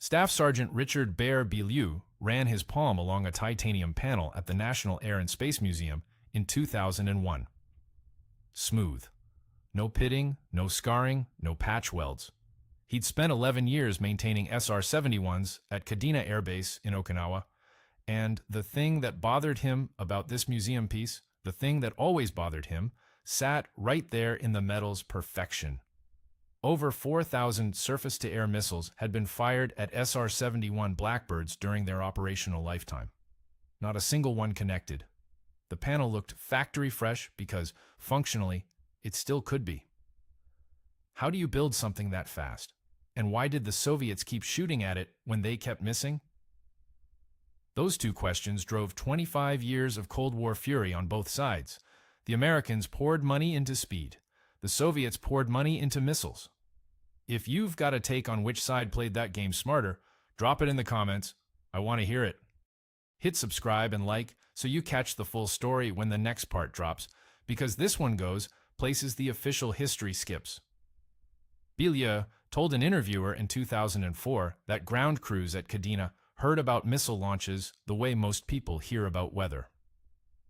Staff Sergeant Richard Bealieu ran his palm along a titanium panel at the National Air and Space Museum in 2001. Smooth. No pitting, no scarring, no patch welds. He'd spent 11 years maintaining SR-71s at Kadena Air Base in Okinawa, and the thing that bothered him about this museum piece, the thing that always bothered him, sat right there in the metal's perfection. Over 4,000 surface-to-air missiles had been fired at SR-71 Blackbirds during their operational lifetime. Not a single one connected. The panel looked factory fresh because, functionally, it still could be. How do you build something that fast? And why did the Soviets keep shooting at it when they kept missing? Those two questions drove 25 years of Cold War fury on both sides. The Americans poured money into speed. The Soviets poured money into missiles. If you've got a take on which side played that game smarter, drop it in the comments. I want to hear it. Hit subscribe and like so you catch the full story when the next part drops, because this one goes places the official history skips. Bealieu told an interviewer in 2004 that ground crews at Kadena heard about missile launches the way most people hear about weather.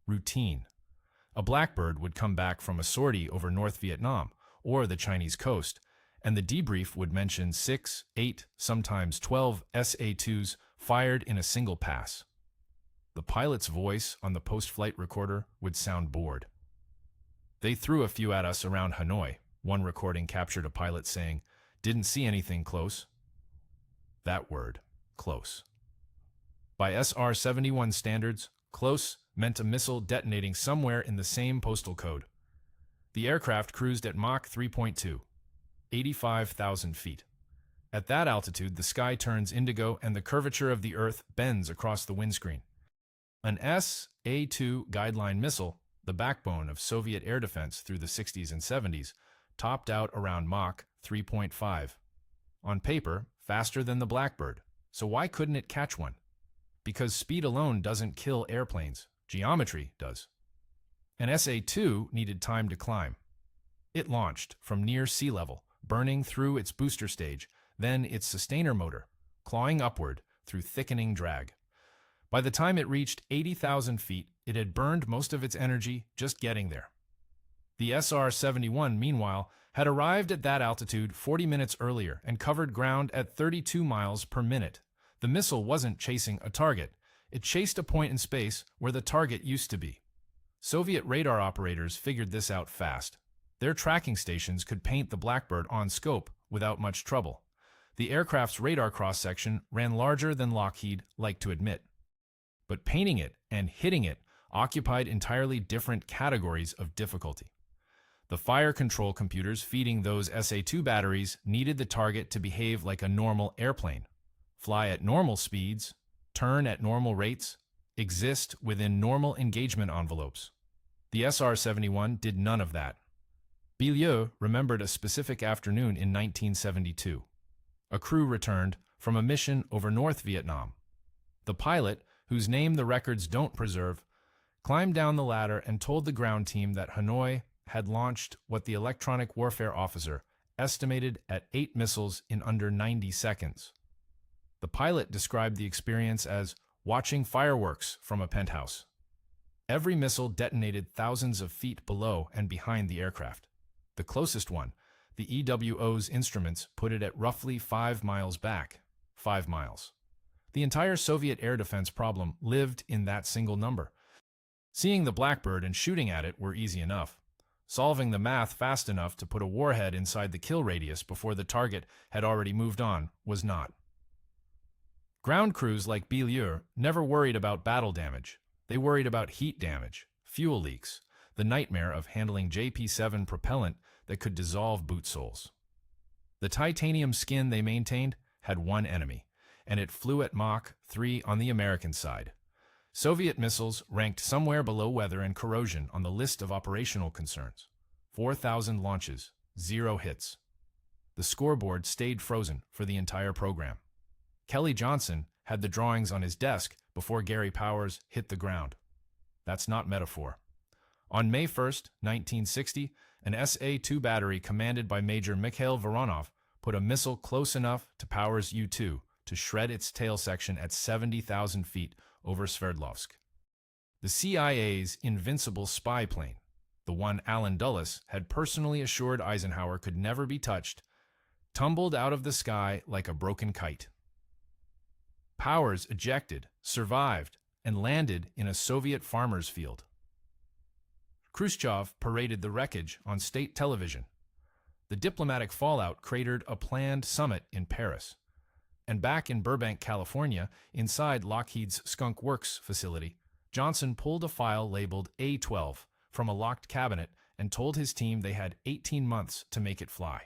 Routine. A Blackbird would come back from a sortie over North Vietnam or the Chinese coast, and the debrief would mention 6, 8, sometimes 12 SA-2s fired in a single pass. The pilot's voice on the post-flight recorder would sound bored. "They threw a few at us around Hanoi," one recording captured a pilot saying, "Didn't see anything close." That word, close. By SR-71 standards, close meant a missile detonating somewhere in the same postal code. The aircraft cruised at Mach 3.2, 85,000 feet. At that altitude, the sky turns indigo and the curvature of the Earth bends across the windscreen. An SA-2 guideline missile, the backbone of Soviet air defense through the 60s and 70s, topped out around Mach 3.5. On paper, faster than the Blackbird. So why couldn't it catch one? Because speed alone doesn't kill airplanes. Geometry does. An SA-2 needed time to climb. It launched from near sea level, burning through its booster stage, then its sustainer motor, clawing upward through thickening drag. By the time it reached 80,000 feet, it had burned most of its energy just getting there. The SR-71, meanwhile, had arrived at that altitude 40 minutes earlier and covered ground at 32 miles per minute. The missile wasn't chasing a target. It chased a point in space where the target used to be. Soviet radar operators figured this out fast. Their tracking stations could paint the Blackbird on scope without much trouble. The aircraft's radar cross-section ran larger than Lockheed liked to admit. But painting it and hitting it occupied entirely different categories of difficulty. The fire control computers feeding those SA-2 batteries needed the target to behave like a normal airplane, fly at normal speeds, turn at normal rates, exist within normal engagement envelopes. The SR-71 did none of that. Bealieu remembered a specific afternoon in 1972. A crew returned from a mission over North Vietnam. The pilot, whose name the records don't preserve, climbed down the ladder and told the ground team that Hanoi had launched what the electronic warfare officer estimated at 8 missiles in under 90 seconds. The pilot described the experience as watching fireworks from a penthouse. Every missile detonated thousands of feet below and behind the aircraft. The closest one, the EWO's instruments, put it at roughly 5 miles back. 5 miles. The entire Soviet air defense problem lived in that single number. Seeing the Blackbird and shooting at it were easy enough. Solving the math fast enough to put a warhead inside the kill radius before the target had already moved on was not. Ground crews like Bealieu never worried about battle damage. They worried about heat damage, fuel leaks, the nightmare of handling JP-7 propellant that could dissolve boot soles. The titanium skin they maintained had one enemy, and it flew at Mach 3 on the American side. Soviet missiles ranked somewhere below weather and corrosion on the list of operational concerns. 4,000 launches, 0 hits. The scoreboard stayed frozen for the entire program. Kelly Johnson had the drawings on his desk before Gary Powers hit the ground. That's not metaphor. On May 1st, 1960, an SA-2 battery commanded by Major Mikhail Voronov put a missile close enough to Powers' U-2 to shred its tail section at 70,000 feet over Sverdlovsk. The CIA's invincible spy plane, the one Allen Dulles had personally assured Eisenhower could never be touched, tumbled out of the sky like a broken kite. Powers ejected, survived, and landed in a Soviet farmer's field. Khrushchev paraded the wreckage on state television. The diplomatic fallout cratered a planned summit in Paris. And back in Burbank, California, inside Lockheed's Skunk Works facility, Johnson pulled a file labeled A-12 from a locked cabinet and told his team they had 18 months to make it fly.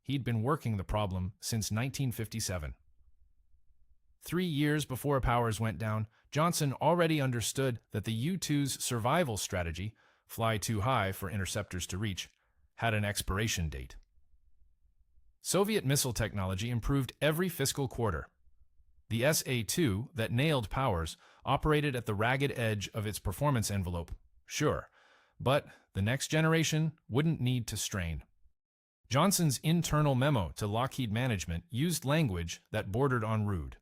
He'd been working the problem since 1957. 3 years before Powers went down, Johnson already understood that the U-2's survival strategy, fly too high for interceptors to reach, had an expiration date. Soviet missile technology improved every fiscal quarter. The SA-2 that nailed Powers operated at the ragged edge of its performance envelope, sure, but the next generation wouldn't need to strain. Johnson's internal memo to Lockheed management used language that bordered on rude.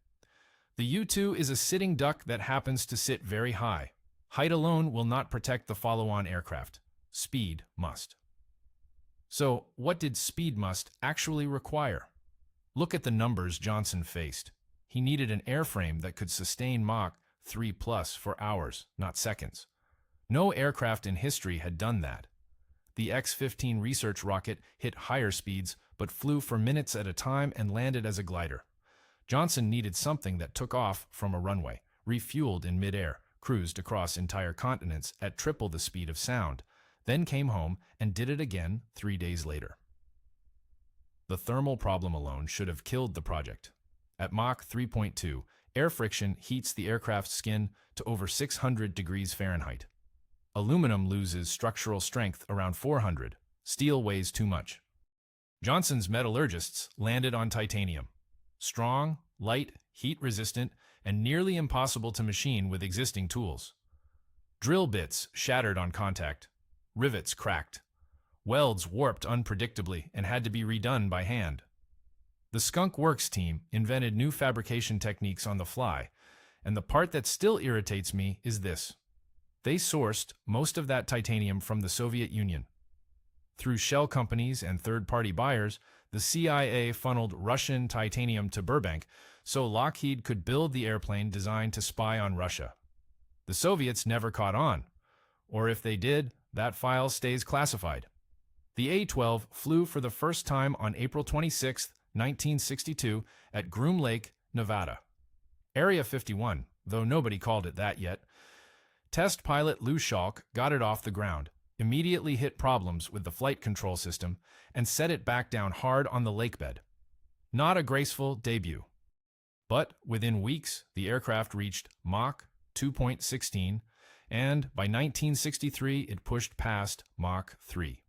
The U-2 is a sitting duck that happens to sit very high. Height alone will not protect the follow-on aircraft. Speed must. So, what did speed must actually require? Look at the numbers Johnson faced. He needed an airframe that could sustain Mach 3+ for hours, not seconds. No aircraft in history had done that. The X-15 research rocket hit higher speeds, but flew for minutes at a time and landed as a glider. Johnson needed something that took off from a runway, refueled in midair, cruised across entire continents at triple the speed of sound, then came home and did it again 3 days later. The thermal problem alone should have killed the project. At Mach 3.2, air friction heats the aircraft's skin to over 600 degrees Fahrenheit. Aluminum loses structural strength around 400. Steel weighs too much. Johnson's metallurgists landed on titanium. Strong, light, heat-resistant, and nearly impossible to machine with existing tools. Drill bits shattered on contact. Rivets cracked. Welds warped unpredictably and had to be redone by hand. The Skunk Works team invented new fabrication techniques on the fly, and the part that still irritates me is this. They sourced most of that titanium from the Soviet Union. Through shell companies and third-party buyers, the CIA funneled Russian titanium to Burbank so Lockheed could build the airplane designed to spy on Russia. The Soviets never caught on, or if they did, that file stays classified. The A-12 flew for the first time on April 26, 1962, at Groom Lake, Nevada. Area 51, though nobody called it that yet. Test pilot Lou Schalk got it off the ground, immediately hit problems with the flight control system, and set it back down hard on the lakebed. Not a graceful debut. But within weeks, the aircraft reached Mach 2.16, and by 1963 it pushed past Mach 3.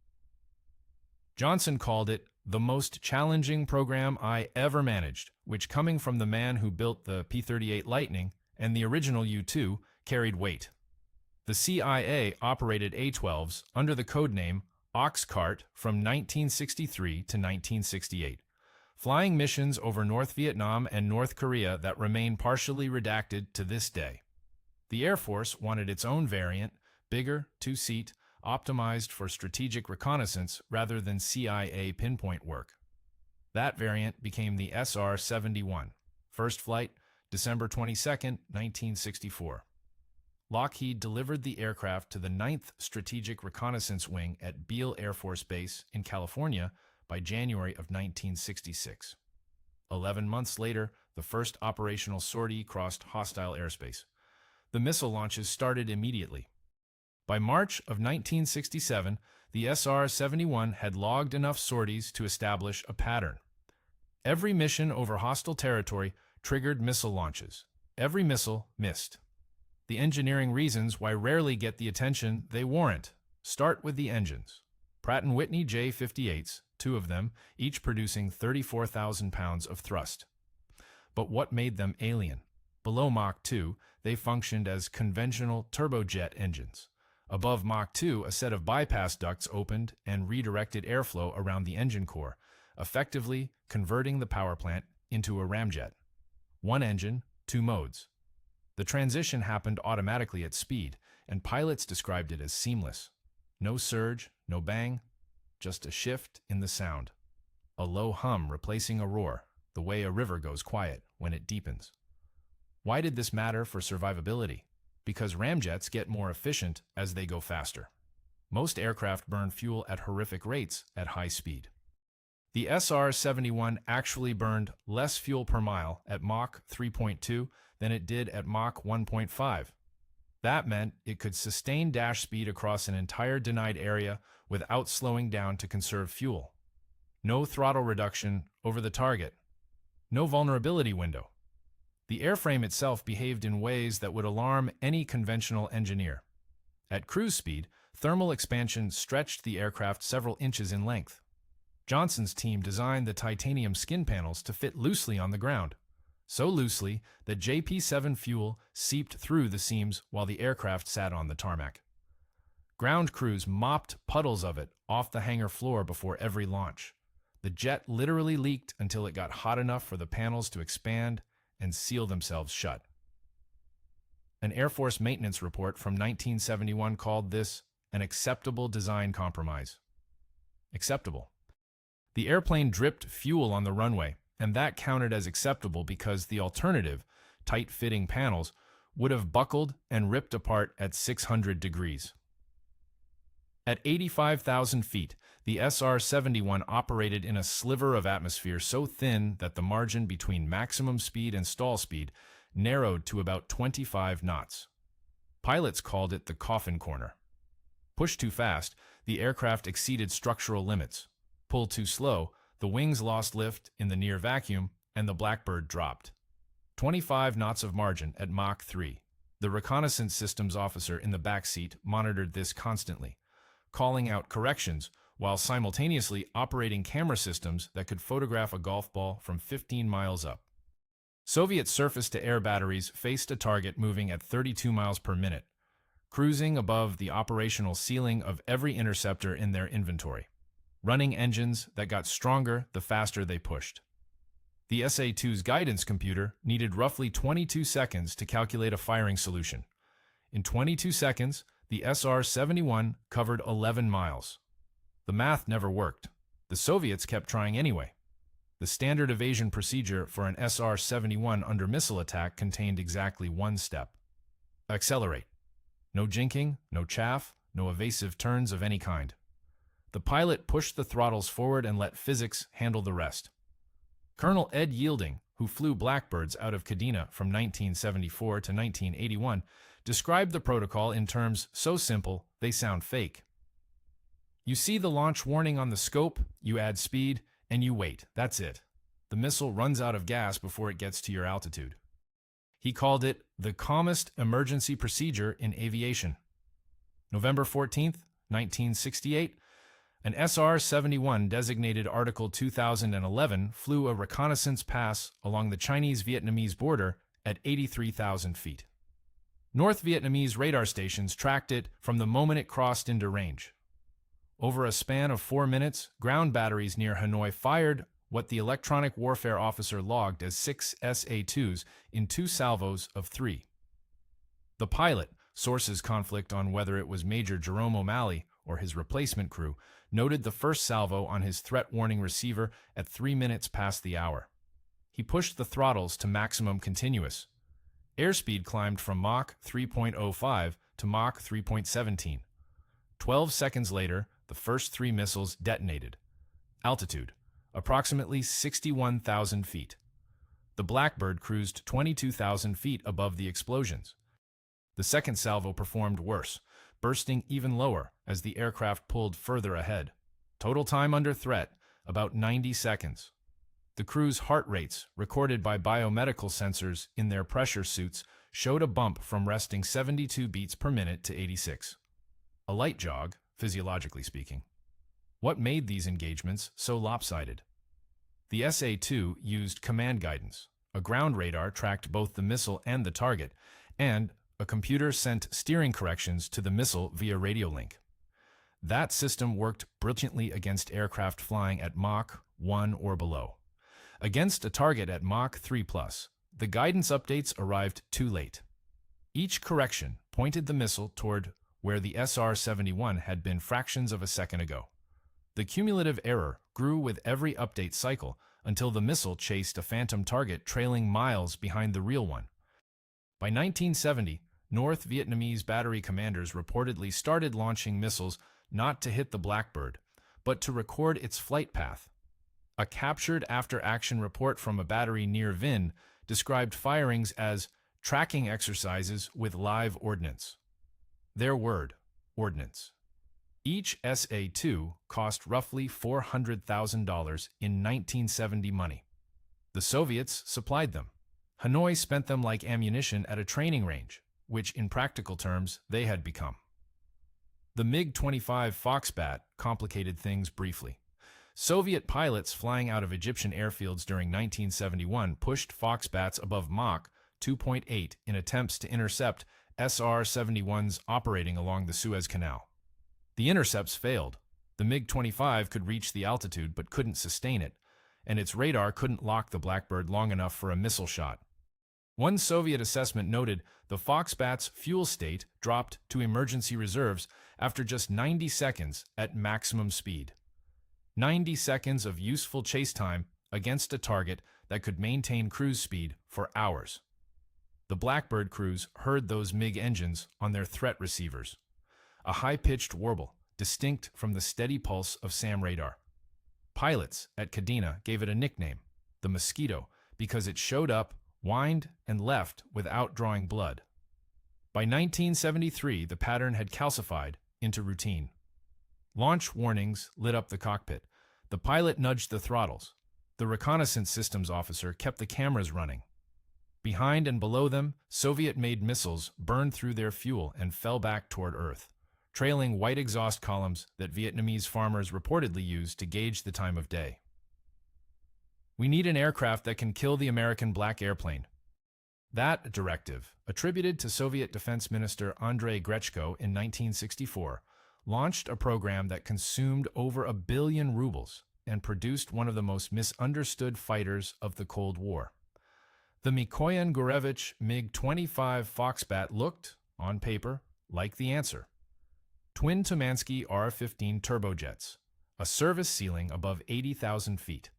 Johnson called it the most challenging program I ever managed, which, coming from the man who built the P-38 Lightning and the original U-2, carried weight. The CIA operated A-12s under the codename Oxcart from 1963 to 1968, flying missions over North Vietnam and North Korea that remain partially redacted to this day. The Air Force wanted its own variant, bigger, two-seat, optimized for strategic reconnaissance rather than CIA pinpoint work. That variant became the SR-71. First flight, December 22, 1964. Lockheed delivered the aircraft to the 9th Strategic Reconnaissance Wing at Bealieu Air Force Base in California by January of 1966. 11 months later, the first operational sortie crossed hostile airspace. The missile launches started immediately. By March of 1967, the SR-71 had logged enough sorties to establish a pattern. Every mission over hostile territory triggered missile launches. Every missile missed. The engineering reasons why rarely get the attention they warrant. Start with the engines. Pratt & Whitney J-58s, 2 of them, each producing 34,000 pounds of thrust. But what made them alien? Below Mach 2, they functioned as conventional turbojet engines. Above Mach 2, a set of bypass ducts opened and redirected airflow around the engine core, effectively converting the power plant into a ramjet. One engine, two modes. The transition happened automatically at speed, and pilots described it as seamless. No surge, no bang, just a shift in the sound. A low hum replacing a roar, the way a river goes quiet when it deepens. Why did this matter for survivability? Because ramjets get more efficient as they go faster. Most aircraft burn fuel at horrific rates at high speed. The SR-71 actually burned less fuel per mile at Mach 3.2 than it did at Mach 1.5. That meant it could sustain dash speed across an entire denied area without slowing down to conserve fuel. No throttle reduction over the target. No vulnerability window. The airframe itself behaved in ways that would alarm any conventional engineer. At cruise speed, thermal expansion stretched the aircraft several inches in length. Johnson's team designed the titanium skin panels to fit loosely on the ground, so loosely that JP-7 fuel seeped through the seams while the aircraft sat on the tarmac. Ground crews mopped puddles of it off the hangar floor before every launch. The jet literally leaked until it got hot enough for the panels to expand and seal themselves shut. An Air Force maintenance report from 1971 called this an acceptable design compromise. Acceptable. The airplane dripped fuel on the runway, and that counted as acceptable because the alternative, tight-fitting panels, would have buckled and ripped apart at 600 degrees. At 85,000 feet, the SR-71 operated in a sliver of atmosphere so thin that the margin between maximum speed and stall speed narrowed to about 25 knots. Pilots called it the coffin corner. Pushed too fast, the aircraft exceeded structural limits. Pulled too slow, the wings lost lift in the near vacuum, and the Blackbird dropped. 25 knots of margin at Mach 3. The reconnaissance systems officer in the back seat monitored this constantly, calling out corrections while simultaneously operating camera systems that could photograph a golf ball from 15 miles up. Soviet surface-to-air batteries faced a target moving at 32 miles per minute, cruising above the operational ceiling of every interceptor in their inventory, running engines that got stronger the faster they pushed. The SA-2's guidance computer needed roughly 22 seconds to calculate a firing solution. In 22 seconds, the SR-71 covered 11 miles. The math never worked. The Soviets kept trying anyway. The standard evasion procedure for an SR-71 under missile attack contained exactly one step. Accelerate. No jinking, no chaff, no evasive turns of any kind. The pilot pushed the throttles forward and let physics handle the rest. Colonel Ed Yielding, who flew Blackbirds out of Kadena from 1974 to 1981, described the protocol in terms so simple they sound fake. You see the launch warning on the scope, you add speed, and you wait. That's it. The missile runs out of gas before it gets to your altitude. He called it the calmest emergency procedure in aviation. November 14th, 1968, an SR-71 designated Article 2011 flew a reconnaissance pass along the Chinese-Vietnamese border at 83,000 feet. North Vietnamese radar stations tracked it from the moment it crossed into range. Over a span of 4 minutes, ground batteries near Hanoi fired what the electronic warfare officer logged as 6 SA-2s in 2 salvos of 3. The pilot, sources conflict on whether it was Major Jerome O'Malley or his replacement crew, noted the first salvo on his threat warning receiver at 3 minutes past the hour. He pushed the throttles to maximum continuous. Airspeed climbed from Mach 3.05 to Mach 3.17. 12 seconds later, the first 3 missiles detonated. Altitude, approximately 61,000 feet. The Blackbird cruised 22,000 feet above the explosions. The second salvo performed worse, bursting even lower as the aircraft pulled further ahead. Total time under threat, about 90 seconds. The crew's heart rates, recorded by biomedical sensors in their pressure suits, showed a bump from resting 72 beats per minute to 86. A light jog, physiologically speaking. What made these engagements so lopsided? The SA-2 used command guidance. A ground radar tracked both the missile and the target, and a computer sent steering corrections to the missile via radio link. That system worked brilliantly against aircraft flying at Mach 1 or below. Against a target at Mach 3+, the guidance updates arrived too late. Each correction pointed the missile toward where the SR-71 had been fractions of a second ago. The cumulative error grew with every update cycle until the missile chased a phantom target trailing miles behind the real one. By 1970, North Vietnamese battery commanders reportedly started launching missiles not to hit the Blackbird, but to record its flight path. A captured after-action report from a battery near Vinh described firings as tracking exercises with live ordnance. Their word, ordnance. Each SA-2 cost roughly $400,000 in 1970 money. The Soviets supplied them. Hanoi spent them like ammunition at a training range, which in practical terms they had become. The MiG-25 Foxbat complicated things briefly. Soviet pilots flying out of Egyptian airfields during 1971 pushed Foxbats above Mach 2.8 in attempts to intercept SR-71s operating along the Suez Canal. The intercepts failed. The MiG-25 could reach the altitude but couldn't sustain it, and its radar couldn't lock the Blackbird long enough for a missile shot. One Soviet assessment noted the Foxbat's fuel state dropped to emergency reserves after just 90 seconds at maximum speed. 90 seconds of useful chase time against a target that could maintain cruise speed for hours. The Blackbird crews heard those MiG engines on their threat receivers, a high-pitched warble distinct from the steady pulse of SAM radar. Pilots at Kadena gave it a nickname, the Mosquito, because it showed up, whined, and left without drawing blood. By 1973, the pattern had calcified into routine. Launch warnings lit up the cockpit. The pilot nudged the throttles. The reconnaissance systems officer kept the cameras running. Behind and below them, Soviet-made missiles burned through their fuel and fell back toward Earth, trailing white exhaust columns that Vietnamese farmers reportedly used to gauge the time of day. We need an aircraft that can kill the American black airplane. That directive, attributed to Soviet Defense Minister Andrei Grechko in 1964, launched a program that consumed over $1 billion rubles and produced one of the most misunderstood fighters of the Cold War. The Mikoyan Gurevich MiG-25 Foxbat looked, on paper, like the answer. Twin Tumansky R-15 turbojets, a service ceiling above 80,000 feet,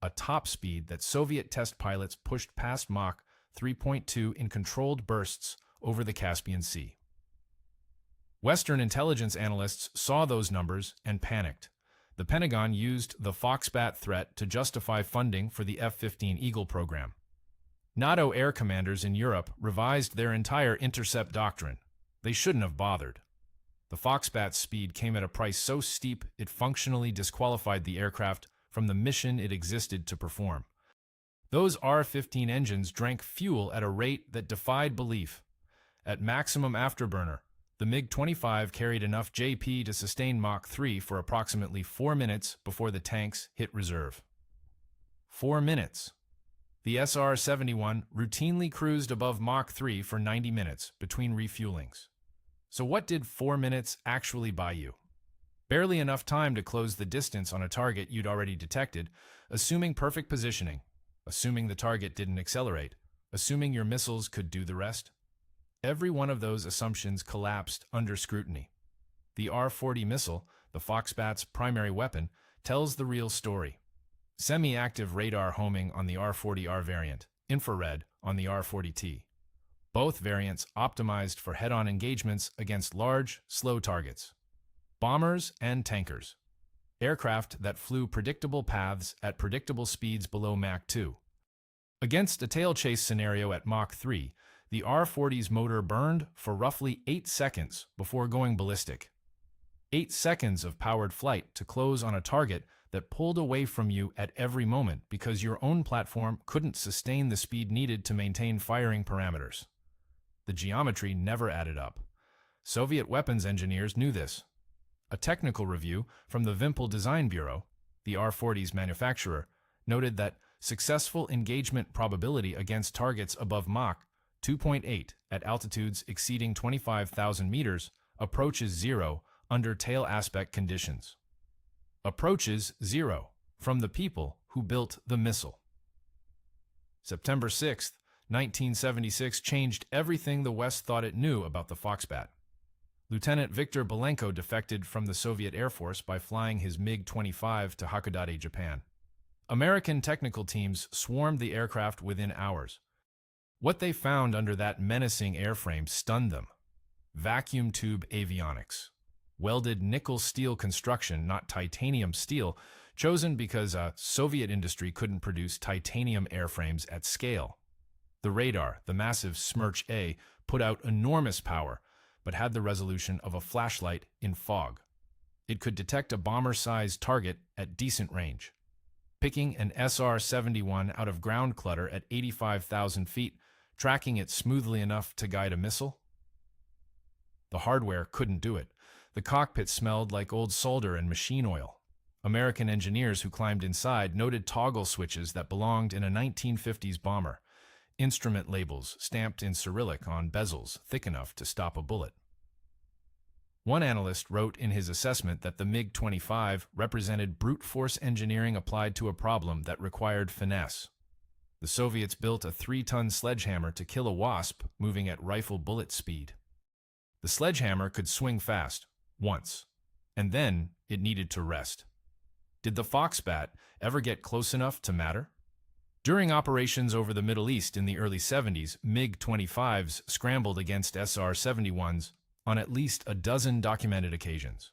a top speed that Soviet test pilots pushed past Mach 3.2 in controlled bursts over the Caspian Sea. Western intelligence analysts saw those numbers and panicked. The Pentagon used the Foxbat threat to justify funding for the F-15 Eagle program. NATO air commanders in Europe revised their entire intercept doctrine. They shouldn't have bothered. The Foxbat's speed came at a price so steep it functionally disqualified the aircraft from the mission it existed to perform. Those R-15 engines drank fuel at a rate that defied belief. At maximum afterburner, the MiG-25 carried enough JP to sustain Mach 3 for approximately 4 minutes before the tanks hit reserve. 4 minutes. The SR-71 routinely cruised above Mach 3 for 90 minutes between refuelings. So what did 4 minutes actually buy you? Barely enough time to close the distance on a target you'd already detected, assuming perfect positioning, assuming the target didn't accelerate, assuming your missiles could do the rest. Every one of those assumptions collapsed under scrutiny. The R-40 missile, the Foxbat's primary weapon, tells the real story. Semi-active radar homing on the R-40R variant, infrared on the R-40T. Both variants optimized for head-on engagements against large, slow targets. Bombers and tankers. Aircraft that flew predictable paths at predictable speeds below Mach 2. Against a tail chase scenario at Mach 3, the R-40's motor burned for roughly 8 seconds before going ballistic. 8 seconds of powered flight to close on a target that pulled away from you at every moment because your own platform couldn't sustain the speed needed to maintain firing parameters. The geometry never added up. Soviet weapons engineers knew this. A technical review from the Vimpel Design Bureau, the R-40's manufacturer, noted that successful engagement probability against targets above Mach 2.8 at altitudes exceeding 25,000 meters approaches 0 under tail aspect conditions. Approaches 0 from the people who built the missile. September 6th, 1976 changed everything the West thought it knew about the Foxbat. Lieutenant Viktor Belenko defected from the Soviet Air Force by flying his MiG-25 to Hakodate, Japan. American technical teams swarmed the aircraft within hours. What they found under that menacing airframe stunned them. Vacuum tube avionics. Welded nickel-steel construction, not titanium steel, chosen because Soviet industry couldn't produce titanium airframes at scale. The radar, the massive Smerch-A, put out enormous power, but had the resolution of a flashlight in fog. It could detect a bomber-sized target at decent range. Picking an SR-71 out of ground clutter at 85,000 feet, tracking it smoothly enough to guide a missile? The hardware couldn't do it. The cockpit smelled like old solder and machine oil. American engineers who climbed inside noted toggle switches that belonged in a 1950s bomber, instrument labels stamped in Cyrillic on bezels thick enough to stop a bullet. One analyst wrote in his assessment that the MiG-25 represented brute force engineering applied to a problem that required finesse. The Soviets built a 3-ton sledgehammer to kill a wasp moving at rifle bullet speed. The sledgehammer could swing fast, once, and then it needed to rest. Did the Foxbat ever get close enough to matter? During operations over the Middle East in the early 70s, MiG-25s scrambled against SR-71s on at least a dozen documented occasions.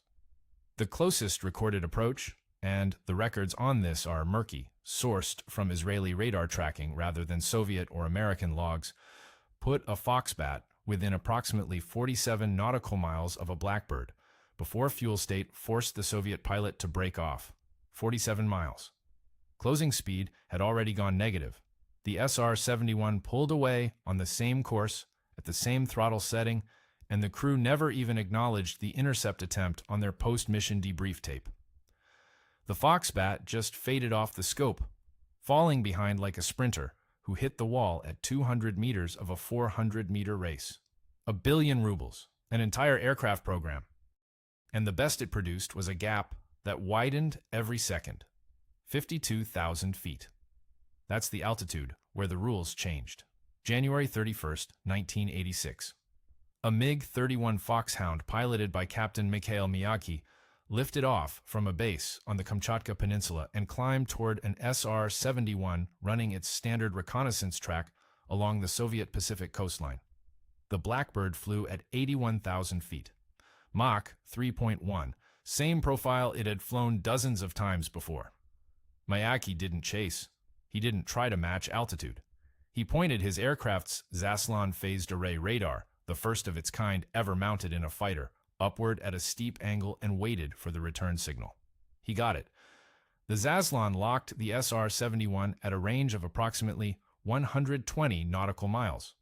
The closest recorded approach, and the records on this are murky, sourced from Israeli radar tracking rather than Soviet or American logs, put a Foxbat within approximately 47 nautical miles of a Blackbird, before fuel state forced the Soviet pilot to break off. 47 miles. Closing speed had already gone negative. The SR-71 pulled away on the same course, at the same throttle setting, and the crew never even acknowledged the intercept attempt on their post-mission debrief tape. The Foxbat just faded off the scope, falling behind like a sprinter who hit the wall at 200 meters of a 400-meter race. 1 billion rubles, an entire aircraft program. And the best it produced was a gap that widened every second. 52,000 feet. That's the altitude where the rules changed. January 31st, 1986. A MiG-31 Foxhound piloted by Captain Mikhail Miyake lifted off from a base on the Kamchatka Peninsula and climbed toward an SR-71 running its standard reconnaissance track along the Soviet Pacific coastline. The Blackbird flew at 81,000 feet. Mach 3.1, same profile it had flown dozens of times before. Miyake didn't chase. He didn't try to match altitude. He pointed his aircraft's Zaslon phased array radar, the first of its kind ever mounted in a fighter, upward at a steep angle and waited for the return signal. He got it. The Zaslon locked the SR-71 at a range of approximately 120 nautical miles.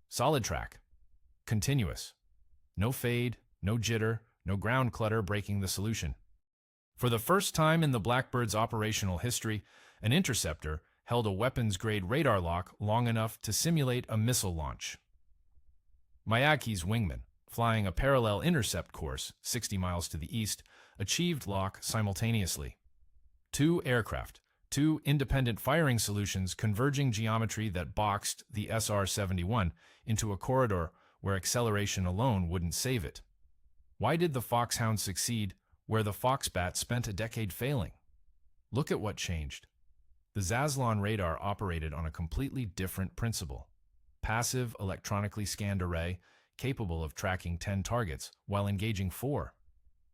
Solid track. Continuous. No fade, no jitter, no ground clutter breaking the solution. For the first time in the Blackbird's operational history, an interceptor held a weapons-grade radar lock long enough to simulate a missile launch. Miyake's wingman, flying a parallel intercept course 60 miles to the east, achieved lock simultaneously. 2 aircraft, 2 independent firing solutions converging geometry that boxed the SR-71 into a corridor where acceleration alone wouldn't save it. Why did the Foxhound succeed where the Foxbat spent a decade failing? Look at what changed. The Zaslon radar operated on a completely different principle. Passive, electronically scanned array, capable of tracking 10 targets while engaging 4.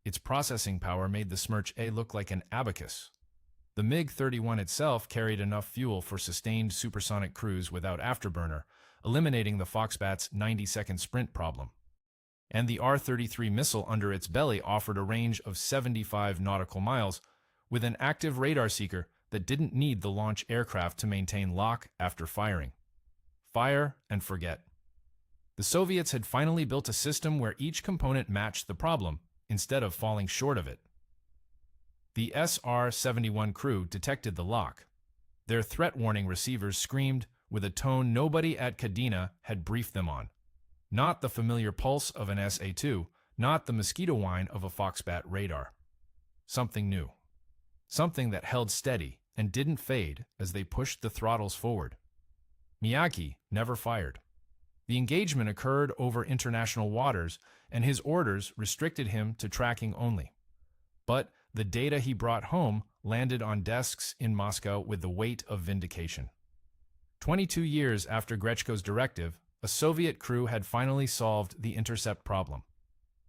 Its processing power made the Smerch-A look like an abacus. The MiG-31 itself carried enough fuel for sustained supersonic cruise without afterburner, eliminating the Foxbat's 90-second sprint problem. And the R-33 missile under its belly offered a range of 75 nautical miles with an active radar seeker that didn't need the launch aircraft to maintain lock after firing. Fire and forget. The Soviets had finally built a system where each component matched the problem instead of falling short of it. The SR-71 crew detected the lock. Their threat warning receivers screamed with a tone nobody at Kadena had briefed them on. Not the familiar pulse of an SA-2, not the mosquito whine of a Foxbat radar. Something new. Something that held steady and didn't fade as they pushed the throttles forward. Miyagi never fired. The engagement occurred over international waters, and his orders restricted him to tracking only. But the data he brought home landed on desks in Moscow with the weight of vindication. 22 years after Grechko's directive, a Soviet crew had finally solved the intercept problem.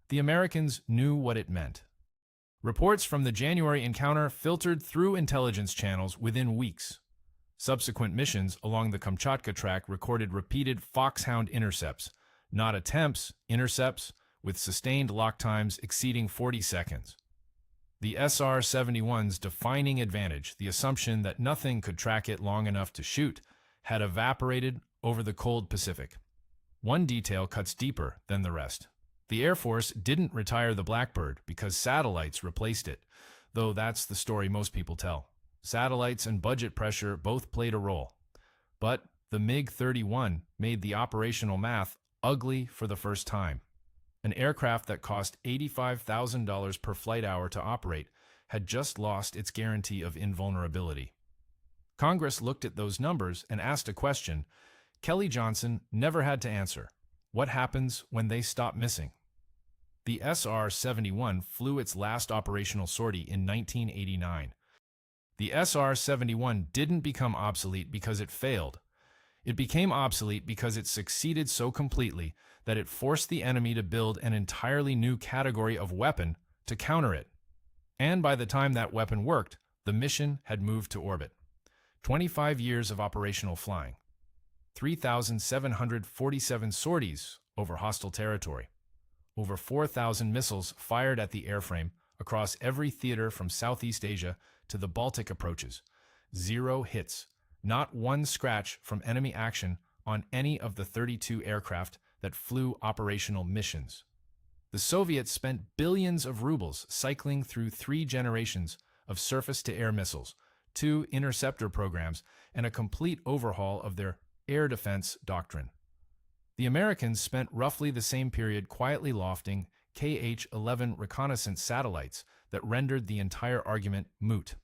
The Americans knew what it meant. Reports from the January encounter filtered through intelligence channels within weeks. Subsequent missions along the Kamchatka track recorded repeated foxhound intercepts, not attempts, intercepts, with sustained lock times exceeding 40 seconds. The SR-71's defining advantage, the assumption that nothing could track it long enough to shoot, had evaporated over the cold Pacific. One detail cuts deeper than the rest. The Air Force didn't retire the Blackbird because satellites replaced it, though that's the story most people tell. Satellites and budget pressure both played a role. But the MiG-31 made the operational math ugly for the first time. An aircraft that cost $85,000 per flight hour to operate had just lost its guarantee of invulnerability. Congress looked at those numbers and asked a question Kelly Johnson never had to answer. What happens when they stop missing? The SR-71 flew its last operational sortie in 1989. The SR-71 didn't become obsolete because it failed. It became obsolete because it succeeded so completely that it forced the enemy to build an entirely new category of weapon to counter it. And by the time that weapon worked, the mission had moved to orbit. 25 years of operational flying. 3,747 sorties over hostile territory. Over 4,000 missiles fired at the airframe across every theater from Southeast Asia to the Baltic approaches. 0 hits, not one scratch from enemy action on any of the 32 aircraft that flew operational missions. The Soviets spent billions of rubles cycling through 3 generations of surface-to-air missiles, 2 interceptor programs, and a complete overhaul of their air defense doctrine. The Americans spent roughly the same period quietly lofting KH-11 reconnaissance satellites that rendered the entire argument moot.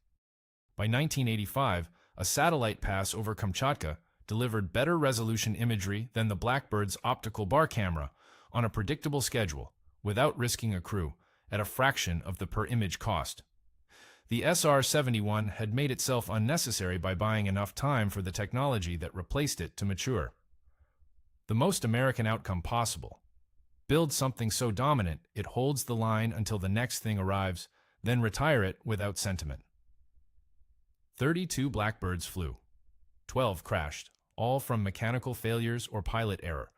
By 1985, a satellite pass over Kamchatka delivered better resolution imagery than the Blackbird's optical bar camera on a predictable schedule, without risking a crew, at a fraction of the per-image cost. The SR-71 had made itself unnecessary by buying enough time for the technology that replaced it to mature. The most American outcome possible. Build something so dominant it holds the line until the next thing arrives, then retire it without sentiment. 32 Blackbirds flew. 12 crashed, all from mechanical failures or pilot error.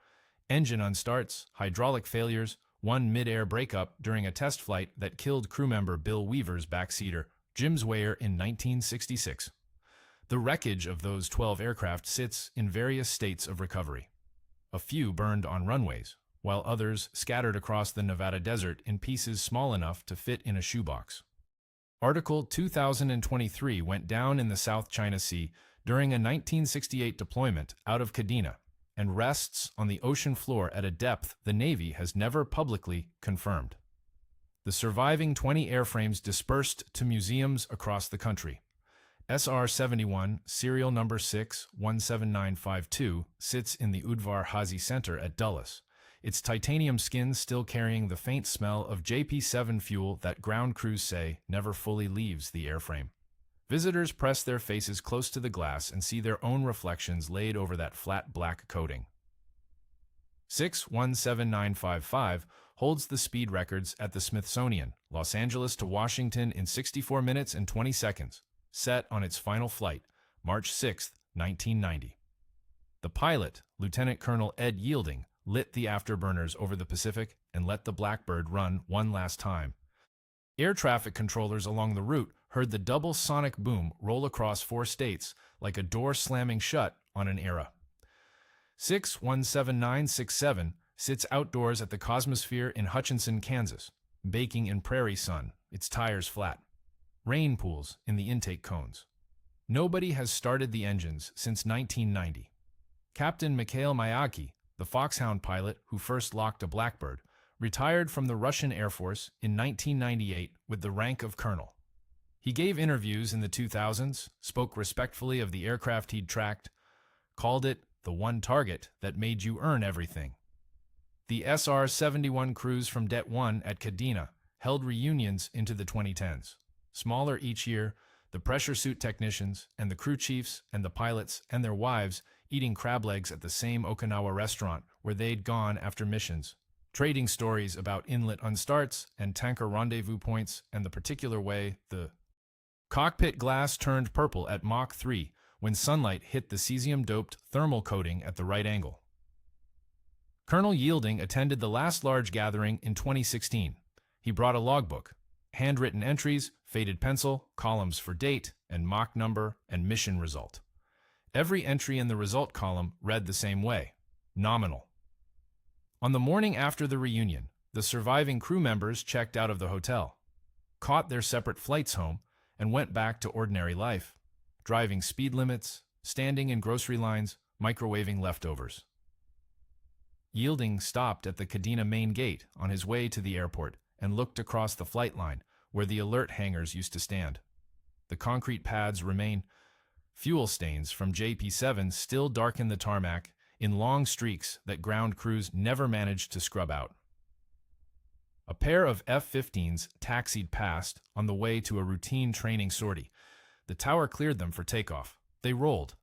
Engine unstarts, hydraulic failures, one mid-air breakup during a test flight that killed crewmember Bill Weaver's backseater, Jim Zwayer, in 1966. The wreckage of those 12 aircraft sits in various states of recovery. A few burned on runways, while others scattered across the Nevada desert in pieces small enough to fit in a shoebox. Article 2023 went down in the South China Sea during a 1968 deployment out of Kadena and rests on the ocean floor at a depth the Navy has never publicly confirmed. The surviving 20 airframes dispersed to museums across the country. SR-71, serial number 617952, sits in the Udvar Hazy Center at Dulles, its titanium skin still carrying the faint smell of JP-7 fuel that ground crews say never fully leaves the airframe. Visitors press their faces close to the glass and see their own reflections laid over that flat black coating. 617955 holds the speed records at the Smithsonian, Los Angeles to Washington in 64 minutes and 20 seconds, set on its final flight, March 6, 1990. The pilot, Lieutenant Colonel Ed Yielding, lit the afterburners over the Pacific and let the Blackbird run one last time. Air traffic controllers along the route heard the double sonic boom roll across 4 states like a door slamming shut on an era. 617967 sits outdoors at the Cosmosphere in Hutchinson, Kansas, baking in prairie sun, its tires flat. Rain pools in the intake cones. Nobody has started the engines since 1990. Captain Mikhail Mayaki, the Foxhound pilot who first locked a Blackbird, retired from the Russian Air Force in 1998 with the rank of colonel. He gave interviews in the 2000s, spoke respectfully of the aircraft he'd tracked, called it the one target that made you earn everything. The SR-71 crews from Det 1 at Kadena held reunions into the 2010s. Smaller each year, the pressure suit technicians and the crew chiefs and the pilots and their wives eating crab legs at the same Okinawa restaurant where they'd gone after missions, trading stories about inlet unstarts and tanker rendezvous points and the particular way the cockpit glass turned purple at Mach 3 when sunlight hit the cesium-doped thermal coating at the right angle. Colonel Yielding attended the last large gathering in 2016. He brought a logbook, handwritten entries, faded pencil, columns for date and Mach number and mission result. Every entry in the result column read the same way: nominal. On the morning after the reunion, the surviving crew members checked out of the hotel, caught their separate flights home, and went back to ordinary life, driving speed limits, standing in grocery lines, microwaving leftovers. Yielding stopped at the Kadena main gate on his way to the airport and looked across the flight line where the alert hangars used to stand. The concrete pads remain. Fuel stains from JP-7 still darken the tarmac in long streaks that ground crews never managed to scrub out. A pair of F-15s taxied past on the way to a routine training sortie. The tower cleared them for takeoff. They rolled,